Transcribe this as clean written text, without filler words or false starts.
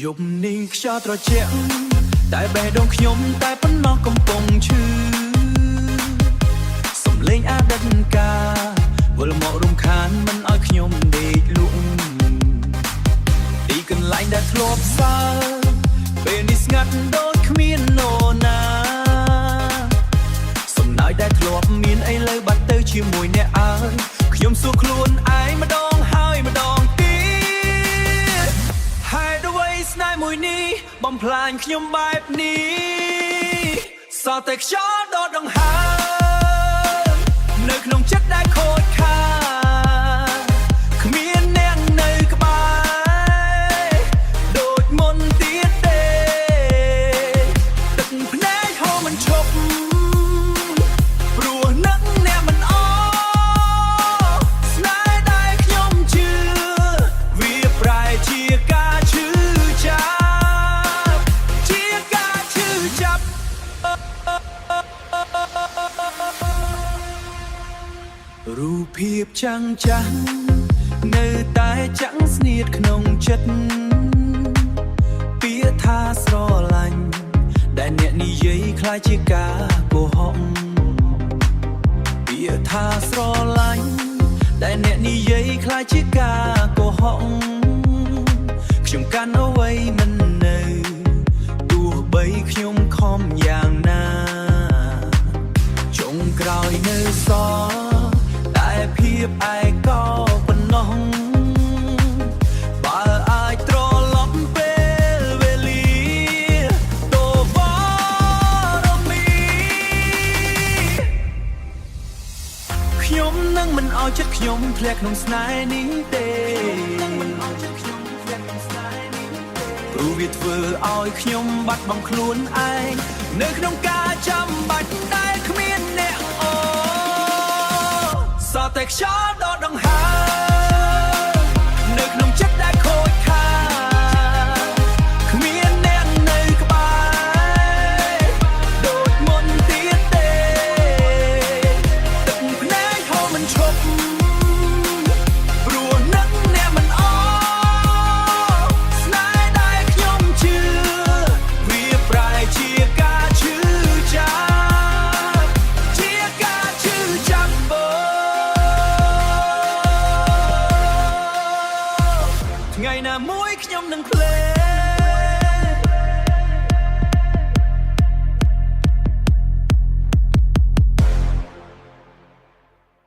យប់នេះខ្យល់ត្រជាក់តែបេះដូងខ្ញុំតែប៉ុណ្ណោះកំពុងឈឺសំលេងអតីតកាលវិលមករំខានមិនឲ្យខ្ញុំដេកលក់ទីកន្លែងដែលធ្លាប់សើពេលនេះស្ងាត់ដូចគ្មាននរណាសំណើចដែលធ្លាប់មានឥឡូវបាត់ទៅជាមួយអ្នកអើយខ្ញុំសួរខ្លួនឯងម្ដងហើយម្ដងទៀតហេតុអ្វីស្នេហ៍មួយនេះបំផ្លាញខ្ញុំបែបនេះសោះតែខ្យល់ដកដង្ហើមនៅក្នុងចិត្តដែលខូចខាតគ្មានអ្នកនៅក្បែរដូចមុនទៀតទេទឹកភ្នែកហូរមិនឈប់ព្រោះនឹកអ្នកមិនអស្នេហ៍ដែលខ្ញុំជឿវាប្រែជាការឈឺចាប់ជាការឈឺចាប់រូបភាពចាំងចាំងនៅតែចាំងស្នៀតក្នុងចិត្តពាក្យថាស្រឡាញ់ដែលអ្នកនិយាយคล้ายជាការកុហកពាក្យថាស្រឡាញ់ដែលអ្នកនិយាយคล้ายជាការកុហកខ្ញុំកាន់អ្វីមិននៅទោះបីខ្ញុំខំយ៉ាងណាចុងក្រោយនៅសល់តែភាពឯកោប៉ុណ្ណោះបើអាចត្រឡប់ពេលវេលាទៅវរមីខ្ញុំនឹងមិនឲ្យចិត្តខ្ញុំធ្លាក់ក្នុងស្នេហ៍នេះទេព្រោះវាធ្វើឲ្យខ្ញុំបាត់បង់ខ្លួនឯងនៅក្នុងការចាំបាច់ដែលគ្មានអ្នកសោះតែខ្យល់ដកដង្ហើមនៅក្នុងចិត្តដែលខូចខាតគ្មានអ្នកនៅក្បែរដូចមុនទៀតទេទឹកភ្នែកហូរមិនឈប់ព្រោះនឹកអ្នកមិនស្នេហ៍ដែលខ្ញុំជឿវាប្រែជាការឈឺចាប់ជាការឈឺចាប់ថ្ងៃណាមួយខ្ញុំនឹងភ្លេច